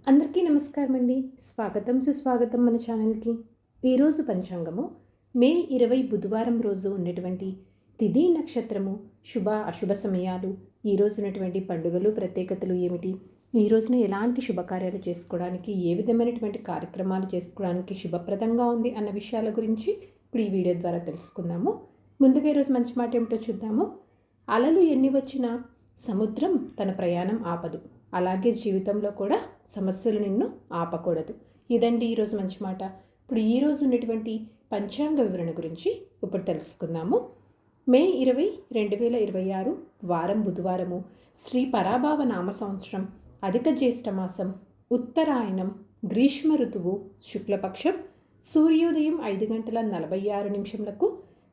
అందరికీ నమస్కారం అండి. స్వాగతం సుస్వాగతం మన ఛానల్కి. ఈరోజు పంచాంగము మే 20 బుధవారం రోజు ఉన్నటువంటి తిథి నక్షత్రము శుభ అశుభ సమయాలు, ఈ రోజు ఉన్నటువంటి పండుగలు ప్రత్యేకతలు ఏమిటి, ఈ రోజున ఎలాంటి శుభకార్యాలు చేసుకోవడానికి, ఏ విధమైనటువంటి కార్యక్రమాలు చేసుకోవడానికి శుభప్రదంగా ఉంది అన్న విషయాల గురించి ఇప్పుడు ఈ వీడియో ద్వారా తెలుసుకుందాము. ముందుగా ఈరోజు మంచి మాట ఏమిటో చూద్దాము. అలలు ఎన్ని వచ్చినా సముద్రం తన ప్రయాణం ఆపదు, అలాగే జీవితంలో కూడా సమస్యలు నిన్ను ఆపకూడదు. ఇదండి ఈరోజు మంచి మాట. ఇప్పుడు ఈరోజు ఉన్నటువంటి పంచాంగ వివరణ గురించి ఇప్పుడు తెలుసుకుందాము. మే 20, 2026 వారం బుధవారము, శ్రీ పరాభావ నామ సంవత్సరం, అధిక జ్యేష్ఠ మాసం, ఉత్తరాయణం, గ్రీష్మ ఋతువు, శుక్లపక్షం, సూర్యోదయం 5:46,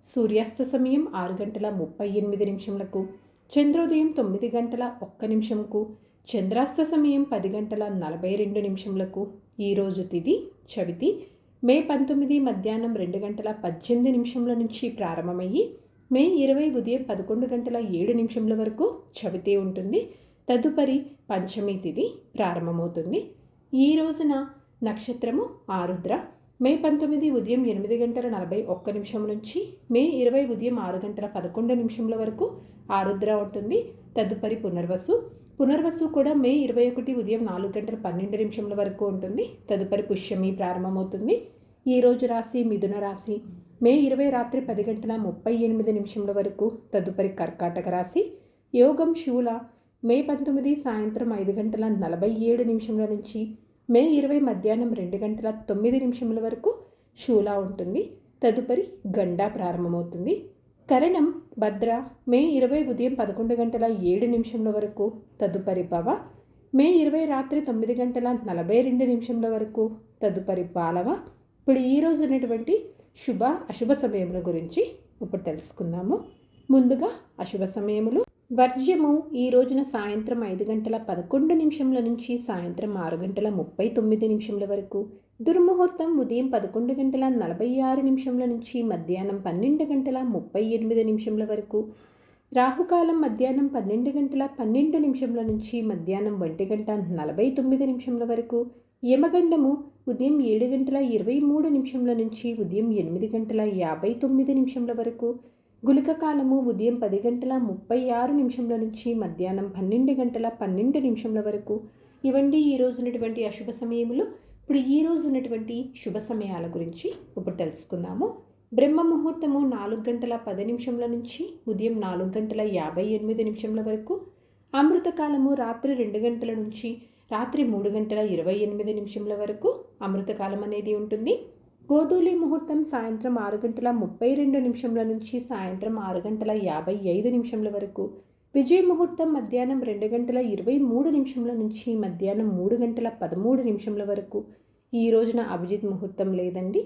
సూర్యాస్త సమయం 6:38, చంద్రోదయం 9:01, చంద్రాస్త సమయం 10:42. ఈరోజు తిథి చవితి. మే 19 మధ్యాహ్నం 2:18 నుంచి ప్రారంభమయ్యి మే 20 ఉదయం 11:07 వరకు చవితి ఉంటుంది. తదుపరి పంచమి తిథి ప్రారంభమవుతుంది. ఈ రోజున నక్షత్రము ఆరుద్ర. మే 19 ఉదయం 8:41 నుంచి మే 20 ఉదయం 6:11 వరకు ఆరుద్ర ఉంటుంది. తదుపరి పునర్వసు కూడా మే 21 ఉదయం 4:12 వరకు ఉంటుంది. తదుపరి పుష్యమి ప్రారంభమవుతుంది. ఈరోజు రాశి మిథున రాశి. మే 20 రాత్రి 10:38 వరకు. తదుపరి కర్కాటక రాశి. యోగం శూల. మే 19 సాయంత్రం 5:47 నుంచి మే 20 మధ్యాహ్నం 2:09 వరకు శూల ఉంటుంది. తదుపరి గండ ప్రారంభమవుతుంది. కరణం భద్ర. మే 20 ఉదయం 11:07 వరకు. తదుపరి భవ. మే 20 రాత్రి 9:42 వరకు. తదుపరి బాలవ. ఇప్పుడు ఈరోజు ఉన్నటువంటి శుభ అశుభ సమయముల గురించి ఇప్పుడు తెలుసుకుందాము. ముందుగా అశుభ సమయములు. వర్జ్యము ఈ రోజున సాయంత్రం 5:11 నుంచి సాయంత్రం 6:39 వరకు. దుర్ముహూర్తం ఉదయం 11:46 నుంచి మధ్యాహ్నం 12:38 వరకు. రాహుకాలం మధ్యాహ్నం 12:12 నుంచి మధ్యాహ్నం 1:49 వరకు. యమగండము ఉదయం 7:23 నుంచి ఉదయం 8:59 వరకు. గుళిక కాలము ఉదయం 10:36 నుంచి మధ్యాహ్నం 12:12 వరకు. ఇవండి ఈ రోజు ఉన్నటువంటి అశుభ సమయములు. ఇప్పుడు ఈ రోజు ఉన్నటువంటి శుభ సమయాల గురించి ఇప్పుడు తెలుసుకుందాము. బ్రహ్మ ముహూర్తము 4:10 నుంచి ఉదయం 4:58 వరకు. అమృతకాలము రాత్రి 2 గంటల నుంచి రాత్రి 3:28 వరకు అమృతకాలం అనేది ఉంటుంది. గోధూళి ముహూర్తం సాయంత్రం 6:32 నుంచి సాయంత్రం 6:55 వరకు. విజయ ముహూర్తం మధ్యాహ్నం 2:23 నుంచి మధ్యాహ్నం 3:13 వరకు. ఈ రోజున అభిజిత్ ముహూర్తం లేదండి.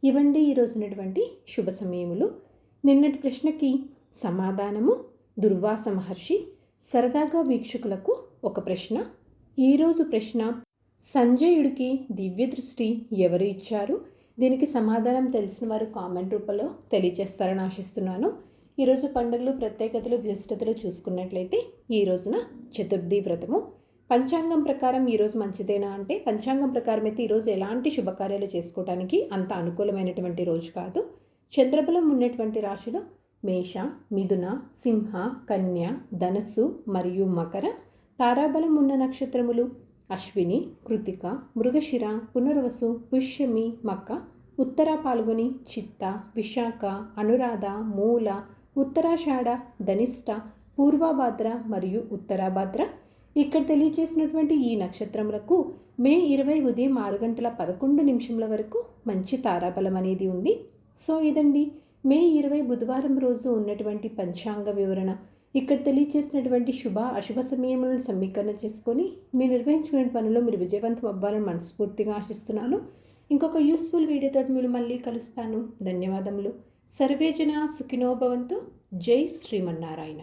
ఇవండి ఈ రోజునటువంటి శుభ సమయములు. నిన్నటి ప్రశ్నకి సమాధానము దుర్వాస మహర్షి. సరదాగా వీక్షకులకు ఒక ప్రశ్న. ఈరోజు ప్రశ్న, సంజయుడికి దివ్య దృష్టి ఎవరు ఇచ్చారు? దీనికి సమాధానం తెలిసిన వారు కామెంట్ రూపంలో తెలియజేస్తారని ఆశిస్తున్నాను. ఈరోజు పండుగలు ప్రత్యేకతలు విశిష్టతలు చూసుకున్నట్లయితే ఈ రోజున చతుర్థి వ్రతము. పంచాంగం ప్రకారం ఈరోజు మంచిదేనా అంటే, పంచాంగం ప్రకారం అయితే ఈరోజు ఎలాంటి శుభకార్యాలు చేసుకోవడానికి అంత అనుకూలమైనటువంటి రోజు కాదు. చంద్రబలం ఉన్నటువంటి రాశులు మేష, మిథున, సింహ, కన్య, ధనస్సు మరియు మకర. తారాబలం ఉన్న నక్షత్రములు అశ్విని, కృతిక, మృగశిర, పునర్వసు, పుష్యమి, మక, ఉత్తర పాల్గొని, చిత్త, విశాఖ, అనురాధ, మూల, ఉత్తరాషాఢ, ధనిష్ట, పూర్వభాద్ర మరియు ఉత్తరాభాద్ర. ఇక్కడ తెలియజేసినటువంటి ఈ నక్షత్రములకు మే 20 ఉదయం 6:11 వరకు మంచి తారాబలం అనేది ఉంది. సో ఇదండి మే 20 బుధవారం రోజు ఉన్నటువంటి పంచాంగ వివరణ. ఇక్కడ తెలియజేసినటువంటి శుభ అశుభ సమయములను సమీకరణ చేసుకొని మీరు నిర్వహించుకునే పనుల్లో మీరు విజయవంతం అవ్వాలని మనస్ఫూర్తిగా ఆశిస్తున్నాను. ఇంకొక యూస్ఫుల్ వీడియోతో మీరు మళ్ళీ కలుస్తాను. ధన్యవాదములు. సర్వేజన సుఖినో భవంతు. జై శ్రీమన్నారాయణ.